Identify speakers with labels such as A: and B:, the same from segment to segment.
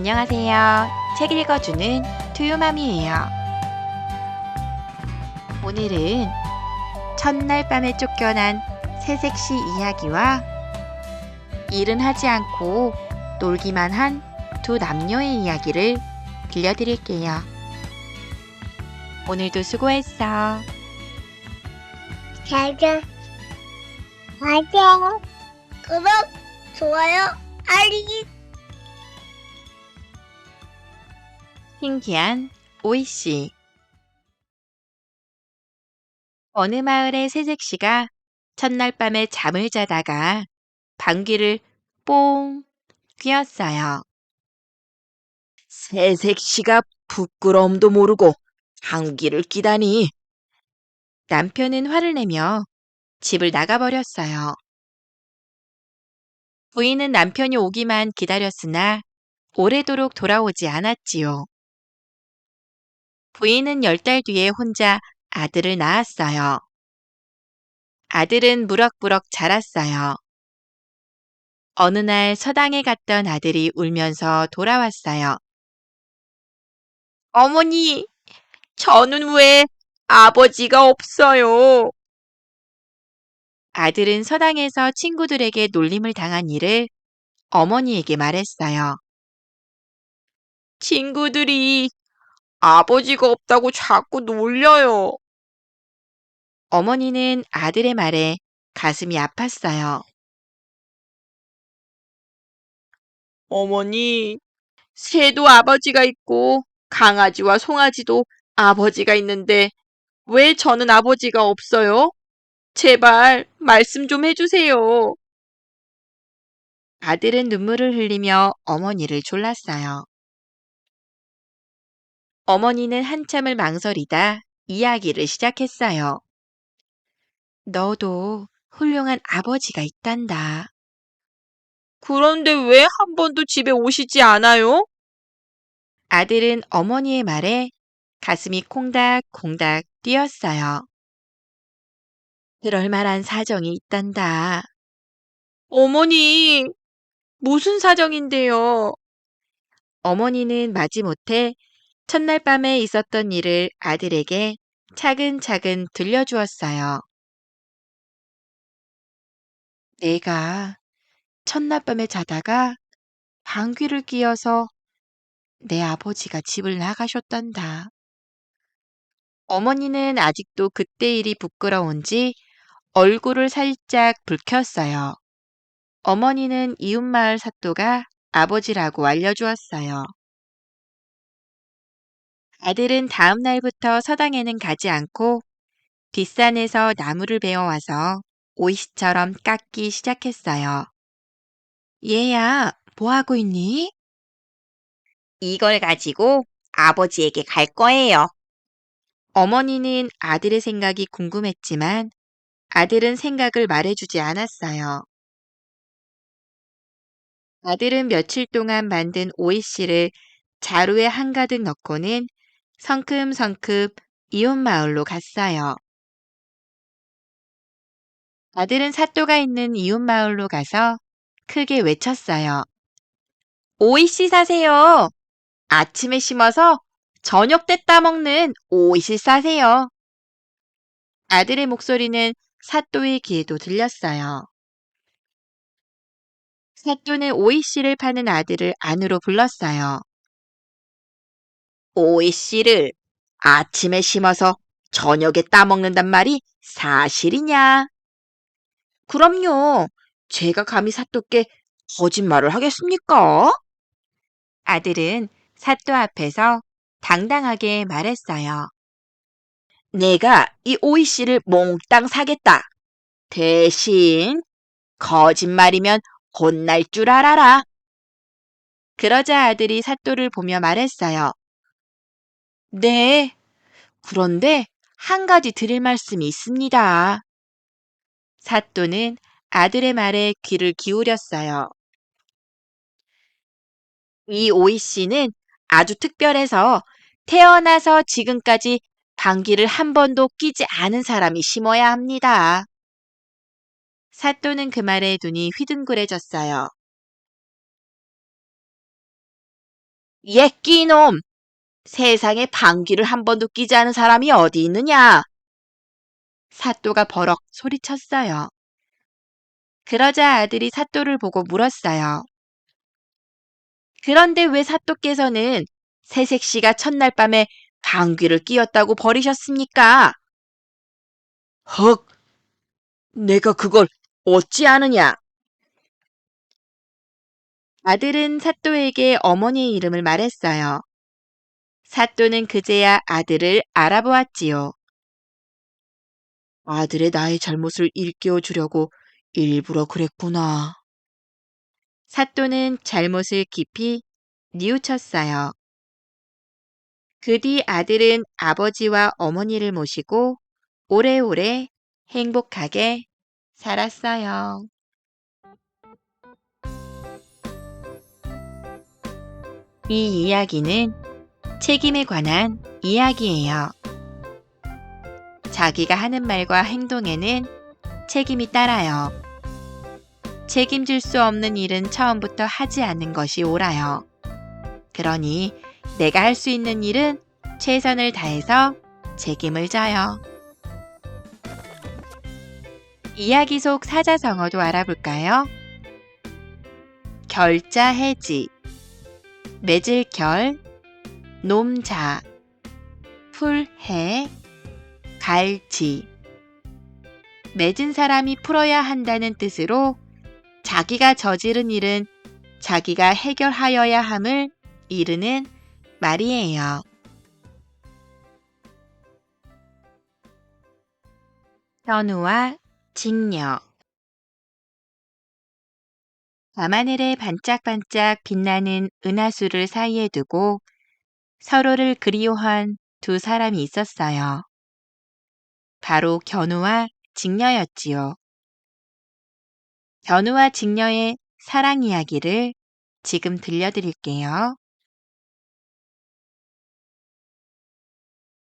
A: 안녕하세요. 책 읽어주는 투유맘이에요. 오늘은 첫날 밤에 쫓겨난 새색시 이야기와 일은 하지 않고 놀기만 한 두 남녀의 이야기를 들려드릴게요. 오늘도 수고했어.
B: 잘자. 맞아. 구독, 좋아요, 알림.
A: 신기한 오이씨. 어느 마을의 새색시가 첫날 밤에 잠을 자다가 방귀를 뽕 뀌었어요. 새색시가 부끄러움도 모르고 방귀를 뀌다니. 남편은 화를 내며 집을 나가버렸어요. 부인은 남편이 오기만 기다렸으나 오래도록 돌아오지 않았지요. 부인은 10달 뒤에 혼자 아들을 낳았어요. 아들은 무럭무럭 자랐어요. 어느 날 서당에 갔던 아들이 울면서 돌아왔어요. 어머니, 저는 왜 아버지가 없어요? 아들은 서당에서 친구들에게 놀림을 당한 일을 어머니에게 말했어요. 친구들이 아버지가 없다고 자꾸 놀려요. 어머니는 아들의 말에 가슴이 아팠어요. 어머니, 새도 아버지가 있고 강아지와 송아지도 아버지가 있는데 왜 저는 아버지가 없어요? 제발 말씀 좀 해주세요. 아들은 눈물을 흘리며 어머니를 졸랐어요. 어머니는 한참을 망설이다 이야기를 시작했어요. 너도 훌륭한 아버지가 있단다. 그런데 왜 한 번도 집에 오시지 않아요? 아들은 어머니의 말에 가슴이 콩닥콩닥 뛰었어요. 그럴 만한 사정이 있단다. 어머니, 무슨 사정인데요? 어머니는 마지못해 첫날 밤에 있었던 일을 아들에게 차근차근 들려주었어요. 내가 첫날 밤에 자다가 방귀를 뀌어서 내 아버지가 집을 나가셨단다. 어머니는 아직도 그때 일이 부끄러운지 얼굴을 살짝 붉혔어요. 어머니는 이웃마을 사또가 아버지라고 알려주었어요. 아들은 다음 날부터 서당에는 가지 않고 뒷산에서 나무를 베어와서 오이시처럼 깎기 시작했어요. 얘야, 뭐 하고 있니? 이걸 가지고 아버지에게 갈 거예요. 어머니는 아들의 생각이 궁금했지만 아들은 생각을 말해주지 않았어요. 아들은 며칠 동안 만든 오이씨를 자루에 한가득 넣고는 성큼성큼 이웃마을로 갔어요. 아들은 사또가 있는 이웃마을로 가서 크게 외쳤어요. 오이씨 사세요. 아침에 심어서 저녁 때 따먹는 오이씨 싸세요. 아들의 목소리는 사또의 귀에도 들렸어요. 사또는 오이씨를 파는 아들을 안으로 불렀어요. 오이씨를 아침에 심어서 저녁에 따먹는단 말이 사실이냐? 그럼요. 제가 감히 사또께 거짓말을 하겠습니까? 아들은 사또 앞에서 당당하게 말했어요. 내가 이 오이씨를 몽땅 사겠다. 대신 거짓말이면 혼날 줄 알아라. 그러자 아들이 사또를 보며 말했어요. 네, 그런데 한 가지 드릴 말씀이 있습니다. 사또는 아들의 말에 귀를 기울였어요. 이 오이씨는 아주 특별해서 태어나서 지금까지 방귀를 한 번도 뀌지 않은 사람이 심어야 합니다. 사또는 그 말에 눈이 휘둥그레졌어요. 예끼 놈! 세상에 방귀를 한 번도 끼지 않은 사람이 어디 있느냐? 사또가 버럭 소리쳤어요. 그러자 아들이 사또를 보고 물었어요. 그런데 왜 사또께서는 새색 씨가 첫날 밤에 방귀를 뀌었다고 버리셨습니까? 헉, 내가 그걸 어찌 아느냐? 아들은 사또에게 어머니의 이름을 말했어요. 사또는 그제야 아들을 알아보았지요. 아들의 나의 잘못을 일깨워 주려고 일부러 그랬구나. 사또는 잘못을 깊이 뉘우쳤어요. 그 뒤 아들은 아버지와 어머니를 모시고 오래오래 행복하게 살았어요. 이 이야기는 책임에 관한 이야기예요. 자기가 하는 말과 행동에는 책임이 따라요. 책임질 수 없는 일은 처음부터 하지 않는 것이 옳아요. 그러니 내가 할 수 있는 일은 최선을 다해서 책임을 져요. 이야기 속 사자성어도 알아볼까요? 결자 해지, 맺을 결, 놈자, 풀해, 갈지. 맺은 사람이 풀어야 한다는 뜻으로 자기가 저지른 일은 자기가 해결하여야 함을 이르는 말이에요. 현우와 직녀. 밤하늘에 반짝반짝 빛나는 은하수를 사이에 두고 서로를 그리워한 두 사람이 있었어요. 바로 견우와 직녀였지요. 견우와 직녀의 사랑 이야기를 지금 들려드릴게요.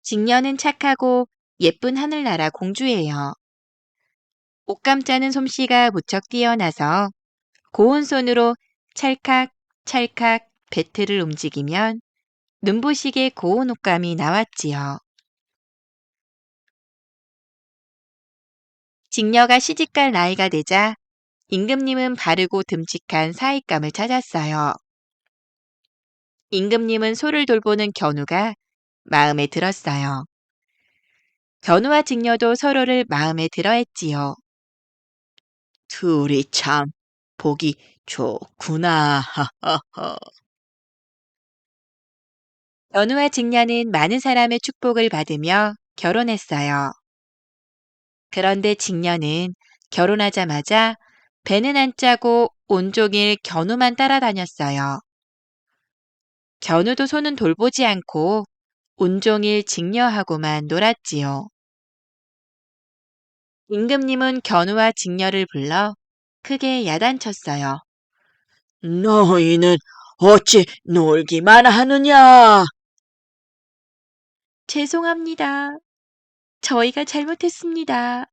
A: 직녀는 착하고 예쁜 하늘나라 공주예요. 옷감 짜는 솜씨가 무척 뛰어나서 고운 손으로 찰칵찰칵 배틀을 움직이면 눈부시게 고운 옷감이 나왔지요. 직녀가 시집갈 나이가 되자 임금님은 바르고 듬직한 사익감을 찾았어요. 임금님은 소를 돌보는 견우가 마음에 들었어요. 견우와 직녀도 서로를 마음에 들어했지요. 둘이 참 보기 좋구나. 견우와 직녀는 많은 사람의 축복을 받으며 결혼했어요. 그런데 직녀는 결혼하자마자 배는 안 짜고 온종일 견우만 따라다녔어요. 견우도 손은 돌보지 않고 온종일 직녀하고만 놀았지요. 임금님은 견우와 직녀를 불러 크게 야단쳤어요. 너희는 어찌 놀기만 하느냐? 죄송합니다. 저희가 잘못했습니다.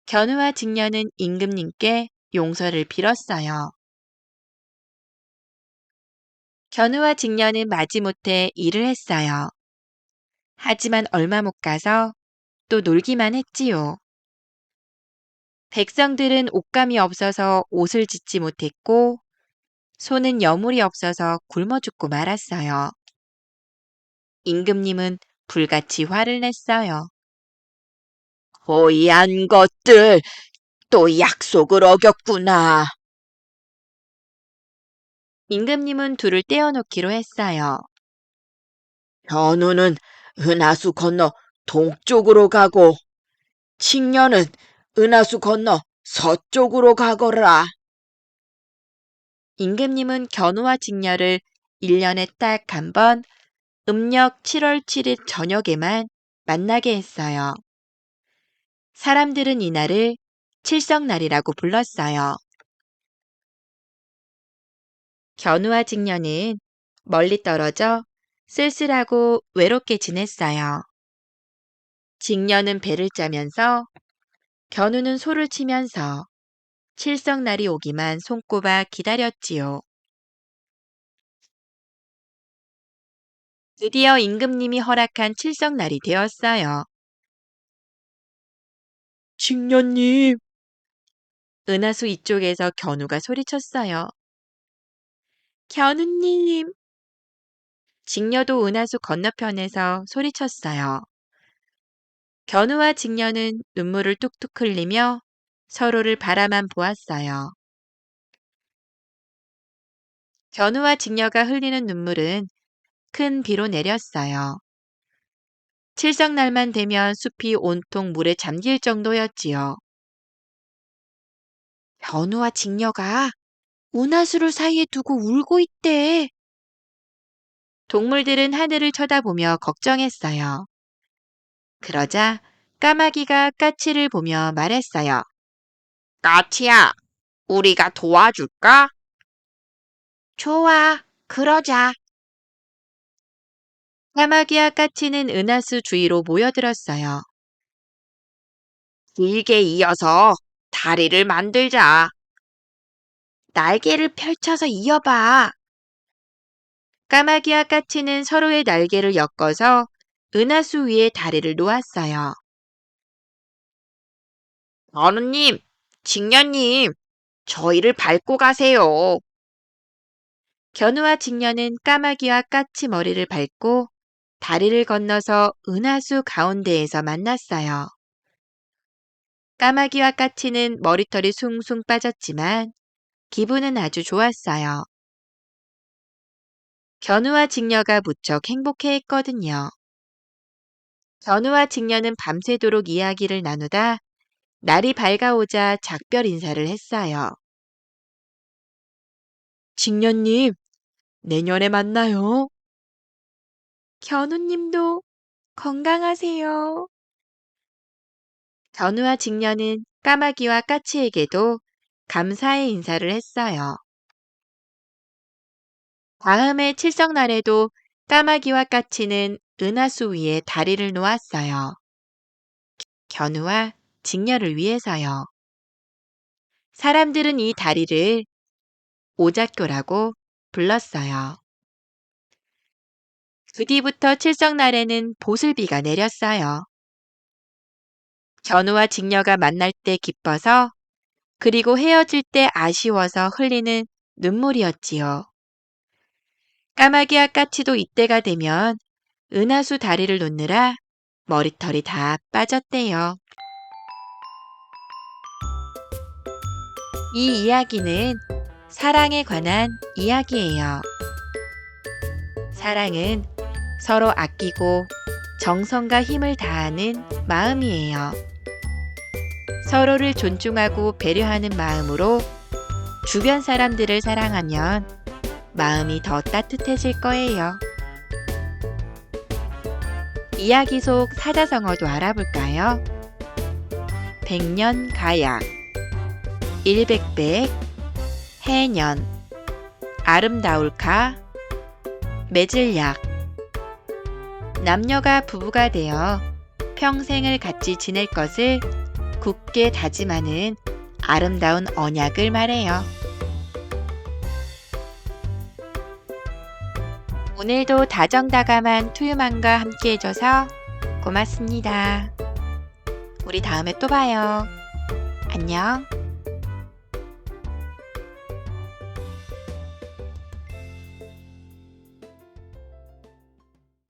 A: 견우와 직녀는 임금님께 용서를 빌었어요. 견우와 직녀는 마지못해 일을 했어요. 하지만 얼마 못 가서 또 놀기만 했지요. 백성들은 옷감이 없어서 옷을 짓지 못했고 소는 여물이 없어서 굶어 죽고 말았어요. 임금님은 불같이 화를 냈어요. 호의한 것들, 또 약속을 어겼구나. 임금님은 둘을 떼어놓기로 했어요. 현우는 은하수 건너 동쪽으로 가고 칭녀는 은하수 건너 서쪽으로 가거라. 임금님은 견우와 직녀를 1년에 딱 한 번 음력 7월 7일 저녁에만 만나게 했어요. 사람들은 이날을 칠성날이라고 불렀어요. 견우와 직녀는 멀리 떨어져 쓸쓸하고 외롭게 지냈어요. 직녀는 배를 짜면서 견우는 소를 치면서 칠성날이 오기만 손꼽아 기다렸지요. 드디어 임금님이 허락한 칠성날이 되었어요. 직녀님! 은하수 이쪽에서 견우가 소리쳤어요. 견우님! 직녀도 은하수 건너편에서 소리쳤어요. 견우와 직녀는 눈물을 뚝뚝 흘리며 서로를 바라만 보았어요. 견우와 직녀가 흘리는 눈물은 큰 비로 내렸어요. 칠성날만 되면 숲이 온통 물에 잠길 정도였지요. 견우와 직녀가 은하수를 사이에 두고 울고 있대. 동물들은 하늘을 쳐다보며 걱정했어요. 그러자 까마귀가 까치를 보며 말했어요. 까치야, 우리가 도와줄까? 좋아, 그러자. 까마귀와 까치는 은하수 주위로 모여들었어요. 길게 이어서 다리를 만들자. 날개를 펼쳐서 이어봐. 까마귀와 까치는 서로의 날개를 엮어서 은하수 위에 다리를 놓았어요. 견우님, 직녀님, 저희를 밟고 가세요. 견우와 직녀는 까마귀와 까치 머리를 밟고 다리를 건너서 은하수 가운데에서 만났어요. 까마귀와 까치는 머리털이 숭숭 빠졌지만 기분은 아주 좋았어요. 견우와 직녀가 무척 행복해했거든요. 견우와 직녀는 밤새도록 이야기를 나누다 날이 밝아오자 작별 인사를 했어요. 직녀님, 내년에 만나요. 견우님도 건강하세요. 견우와 직녀는 까마귀와 까치에게도 감사의 인사를 했어요. 다음해 칠성날에도 까마귀와 까치는 은하수 위에 다리를 놓았어요. 견우와 직녀를 위해서요. 사람들은 이 다리를 오작교라고 불렀어요. 그 뒤부터 칠성날에는 보슬비가 내렸어요. 견우와 직녀가 만날 때 기뻐서 그리고 헤어질 때 아쉬워서 흘리는 눈물이었지요. 까마귀와 까치도 이때가 되면 은하수 다리를 놓느라 머리털이 다 빠졌대요. 이 이야기는 사랑에 관한 이야기예요. 사랑은 서로 아끼고 정성과 힘을 다하는 마음이에요. 서로를 존중하고 배려하는 마음으로 주변 사람들을 사랑하면 마음이 더 따뜻해질 거예요. 이야기 속 사자성어도 알아볼까요? 백년가약, 일백백, 해년, 아름다울카, 맺을약. 남녀가 부부가 되어 평생을 같이 지낼 것을 굳게 다짐하는 아름다운 언약을 말해요. 오늘도 다정다감한 투유맘과 함께 해줘서 고맙습니다. 우리 다음에 또 봐요. 안녕.